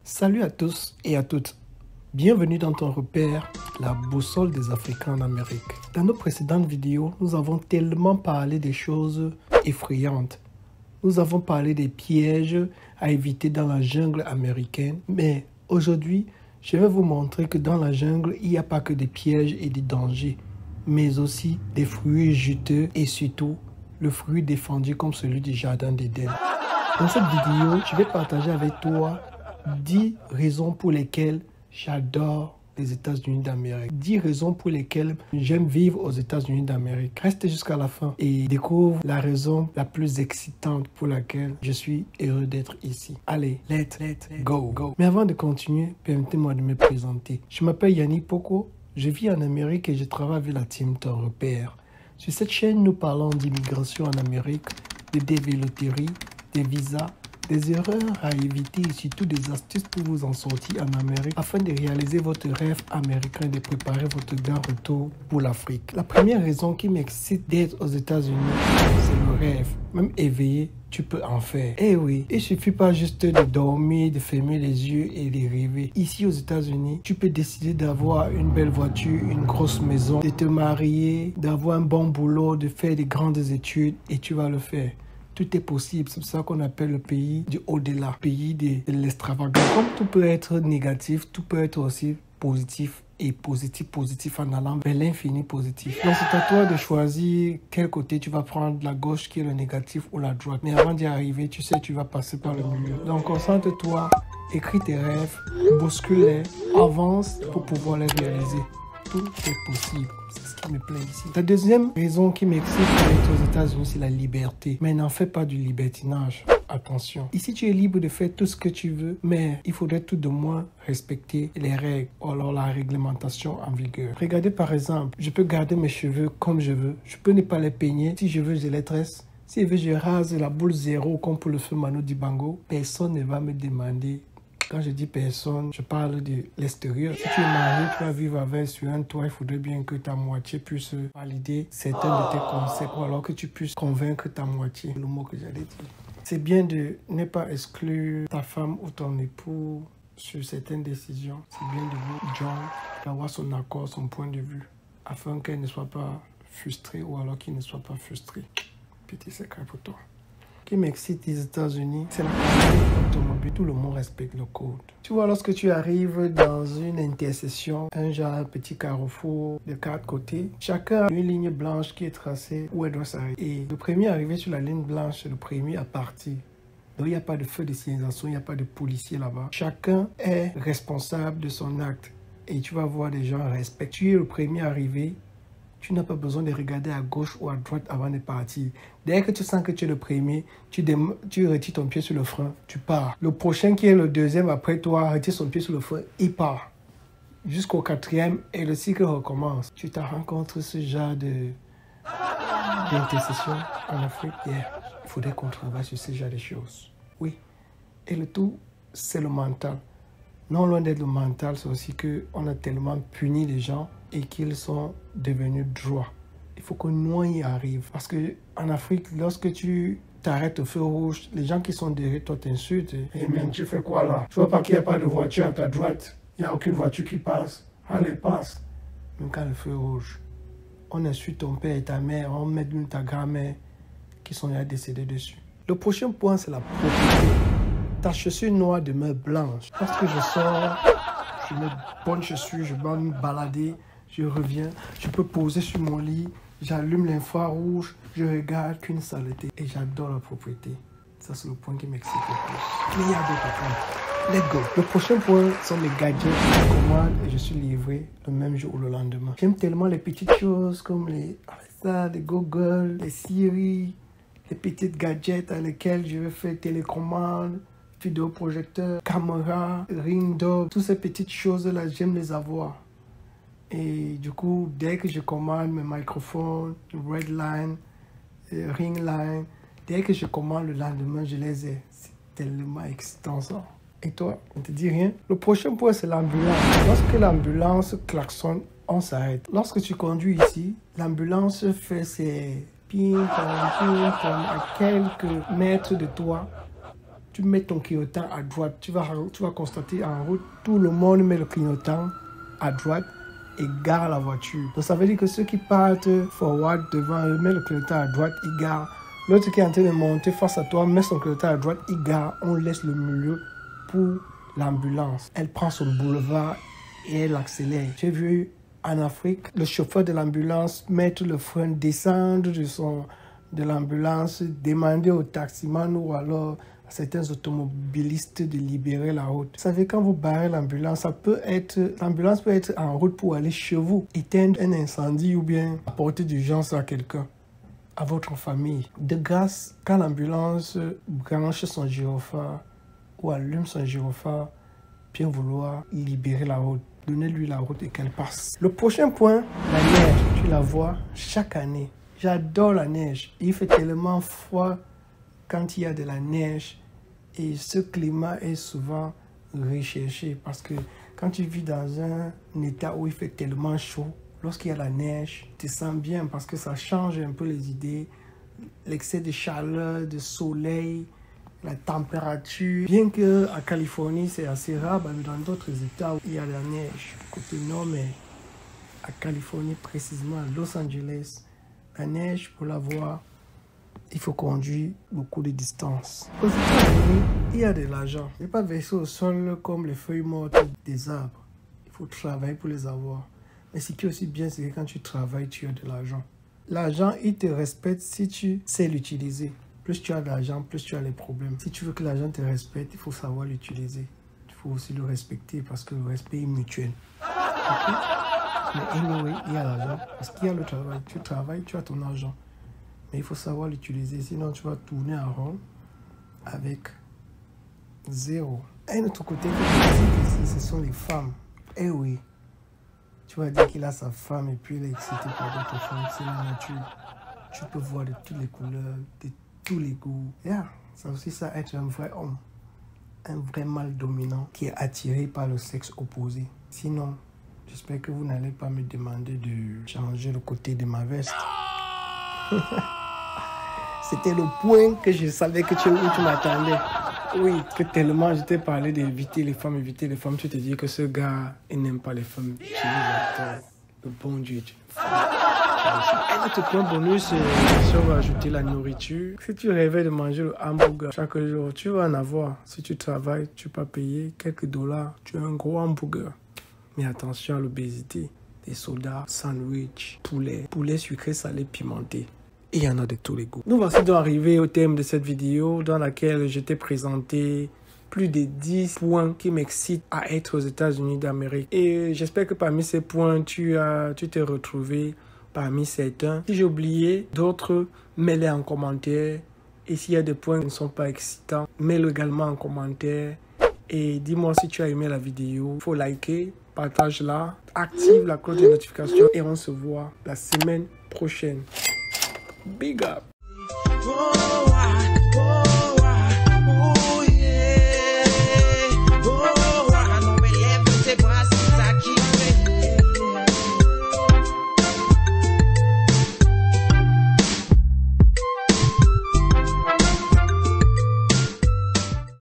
Salut à tous et à toutes. Bienvenue dans ton repère, la boussole des Africains en Amérique. Dans nos précédentes vidéos, nous avons tellement parlé des choses effrayantes. Nous avons parlé des pièges à éviter dans la jungle américaine. Mais aujourd'hui, je vais vous montrer que dans la jungle, il n'y a pas que des pièges et des dangers, mais aussi des fruits juteux et surtout le fruit défendu comme celui du jardin d'Éden. Dans cette vidéo, je vais partager avec toi 10 raisons pour lesquelles j'adore les États-Unis d'Amérique. 10 raisons pour lesquelles j'aime vivre aux États-Unis d'Amérique. Reste jusqu'à la fin et découvre la raison la plus excitante pour laquelle je suis heureux d'être ici. Allez, let's go. Mais avant de continuer, permettez-moi de me présenter. Je m'appelle Yannick Poko, je vis en Amérique et je travaille avec la team Ton Repère. Sur cette chaîne, nous parlons d'immigration en Amérique, de dévéloterie, des visas, des erreurs à éviter et surtout des astuces pour vous en sortir en Amérique afin de réaliser votre rêve américain et de préparer votre grand retour pour l'Afrique. La première raison qui m'excite d'être aux États-Unis, c'est le rêve. Même éveillé, tu peux en faire. Eh oui, il suffit pas juste de dormir, de fermer les yeux et de rêver. Ici aux États-Unis, tu peux décider d'avoir une belle voiture, une grosse maison, de te marier, d'avoir un bon boulot, de faire des grandes études et tu vas le faire. Tout est possible, c'est ça qu'on appelle le pays du au-delà, pays de l'extravagance. Comme tout peut être négatif, tout peut être aussi positif et positif en allant vers l'infini positif. Donc c'est à toi de choisir quel côté tu vas prendre, la gauche qui est le négatif ou la droite. Mais avant d'y arriver, tu sais, tu vas passer par le milieu. Donc concentre-toi, écris tes rêves, bouscule-les, avance pour pouvoir les réaliser. Tout est possible. C'est ce qui me plaît ici. La deuxième raison qui m'excite d'être aux États-Unis, c'est la liberté. Mais n'en fais pas du libertinage. Attention. Ici, tu es libre de faire tout ce que tu veux, mais il faudrait tout de moins respecter les règles ou alors la réglementation en vigueur. Regardez par exemple, je peux garder mes cheveux comme je veux. Je peux ne pas les peigner. Si je veux, je les tresse. Si je veux, je rase la boule zéro comme pour le feu Manu Dibango. Personne ne va me demander. Quand je dis personne, je parle de l'extérieur. Si tu es marié, tu vas vivre avec sur un toit, il faudrait bien que ta moitié puisse valider certains de tes concepts ou alors que tu puisses convaincre ta moitié. Le mot que j'allais dire. C'est bien de ne pas exclure ta femme ou ton époux sur certaines décisions. C'est bien de vous joindre, d'avoir son accord, son point de vue, afin qu'elle ne soit pas frustrée ou alors qu'il ne soit pas frustré. Petit secret pour toi. Ce qui m'excite des États-Unis, c'est la conduite automobile. Tout le monde respecte le code. Tu vois, lorsque tu arrives dans une intersection, un genre petit carrefour de 4 côtés, chacun a une ligne blanche qui est tracée où elle doit s'arrêter. Et le premier arrivé sur la ligne blanche, c'est le premier à partir. Donc il n'y a pas de feu de signalisation, il n'y a pas de policier là-bas. Chacun est responsable de son acte. Et tu vas voir des gens respectent. Tu es le premier arrivé. Tu n'as pas besoin de regarder à gauche ou à droite avant de partir. Dès que tu sens que tu es le premier, tu retires ton pied sur le frein, tu pars. Le prochain qui est le deuxième après toi retire son pied sur le frein, il part. Jusqu'au quatrième et le cycle recommence. Tu t'as rencontré ce genre d'intercession en Afrique. Yeah. Il faudrait qu'on travaille sur ce genre de choses. Oui. Et le tout, c'est le mental. Non loin d'être le mental, c'est aussi qu'on a tellement puni les gens et qu'ils sont devenus droits. Il faut que nous y arrive. Parce qu'en Afrique, lorsque tu t'arrêtes au feu rouge, les gens qui sont derrière toi t'insultent. Hey man, tu fais quoi là? Tu vois pas qu'il n'y a pas de voiture à ta droite? Il n'y a aucune voiture qui passe. Allez, passe. Même quand le feu rouge, on insulte ton père et ta mère, on met ta grand-mère qui sont déjà décédés dessus. Le prochain point, c'est la propriété. Ta chaussure noire demeure blanche. Parce que je sors, je mets de bonnes chaussures, je vais me balader, je reviens, je peux poser sur mon lit, j'allume l'infrarouge, je regarde qu'une saleté. Et j'adore la propriété. Ça, c'est le point qui m'excite le plus. Mais il y a d'autres points. Let's go. Le prochain point sont les gadgets que je commande et je suis livré le même jour ou le lendemain. J'aime tellement les petites choses comme les Google, les Siri, les petites gadgets à lesquels je vais faire télécommande, vidéoprojecteur, caméra, ring doorbell, toutes ces petites choses-là, j'aime les avoir. Et du coup, dès que je commande mes microphones, Redline, ring line, dès que je commande le lendemain, je les ai. C'est tellement excitant ça. Et toi, on te dit rien? Le prochain point, c'est l'ambulance. Lorsque l'ambulance klaxonne, on s'arrête. Lorsque tu conduis ici, l'ambulance fait ses ping-pong à quelques mètres de toi. tu mets ton clignotant à droite. Tu vas constater en route, tout le monde met le clignotant à droite et gare la voiture. Donc ça veut dire que ceux qui partent forward devant eux, mettent le clignotant à droite, ils garent. L'autre qui est en train de monter face à toi, met son clignotant à droite, il gare. On laisse le milieu pour l'ambulance. Elle prend son boulevard et elle accélère. J'ai vu en Afrique le chauffeur de l'ambulance mettre le frein, descendre de l'ambulance, demander au taximan ou alors à certains automobilistes de libérer la route. Vous savez, quand vous barrez l'ambulance, l'ambulance peut être en route pour aller chez vous, éteindre un incendie ou bien apporter d'urgence à quelqu'un, à votre famille. De grâce, quand l'ambulance branche son gyrophare ou allume son gyrophare, bien vouloir libérer la route. Donnez-lui la route et qu'elle passe. Le prochain point, la neige. Tu la vois chaque année. J'adore la neige. Il fait tellement froid quand il y a de la neige. Et ce climat est souvent recherché parce que quand tu vis dans un état où il fait tellement chaud, lorsqu'il y a la neige, tu te sens bien parce que ça change un peu les idées. L'excès de chaleur, de soleil, la température. Bien qu'à Californie, c'est assez rare, mais dans d'autres états où il y a la neige, côté nord, mais à Californie, précisément à Los Angeles, la neige, pour la voir, il faut conduire beaucoup de distance. Aux États-Unis, il y a de l'argent. Il n'est pas versé au sol comme les feuilles mortes des arbres. Il faut travailler pour les avoir. Mais ce qui est aussi bien, c'est que quand tu travailles, tu as de l'argent. L'argent, il te respecte si tu sais l'utiliser. Plus tu as d'argent, plus tu as les problèmes. Si tu veux que l'argent te respecte, il faut savoir l'utiliser. Il faut aussi le respecter parce que le respect est mutuel. Okay? Mais anyway, il y a l'argent parce qu'il y a le travail. Tu travailles, tu as ton argent. Mais il faut savoir l'utiliser, sinon tu vas tourner en rond avec zéro. Un autre côté ici, ce sont les femmes. Eh oui, tu vas dire qu'il a sa femme et puis il est excité par d'autres femmes. C'est la nature. Tu peux voir de toutes les couleurs, de tous les goûts. Yeah, c'est aussi ça être un vrai homme. Un vrai mâle dominant qui est attiré par le sexe opposé. Sinon, j'espère que vous n'allez pas me demander de changer le côté de ma veste. C'était le point que je savais que où tu m'attendais. Oui, que tellement je t'ai parlé d'éviter les femmes, tu te dis que ce gars, il n'aime pas les femmes. Tu dis, le bon Dieu est une femme. Un autre point bonus, si on va ajouter la nourriture. Si tu rêvais de manger le hamburger chaque jour, tu vas en avoir. Si tu travailles, tu vas payer quelques dollars, tu as un gros hamburger. Mais attention à l'obésité. Des sodas, sandwich, poulet sucré, salé, pimenté. Et il y en a de tous les goûts. Nous voici donc arrivés au thème de cette vidéo dans laquelle je t'ai présenté plus de 10 points qui m'excitent à être aux États-Unis d'Amérique. Et j'espère que parmi ces points, tu t'es retrouvé parmi certains. Si j'ai oublié d'autres, mets-les en commentaire. Et s'il y a des points qui ne sont pas excitants, mets-le également en commentaire. Et dis-moi si tu as aimé la vidéo. Il faut liker, partage-la, active la cloche de notification et on se voit la semaine prochaine. Big up!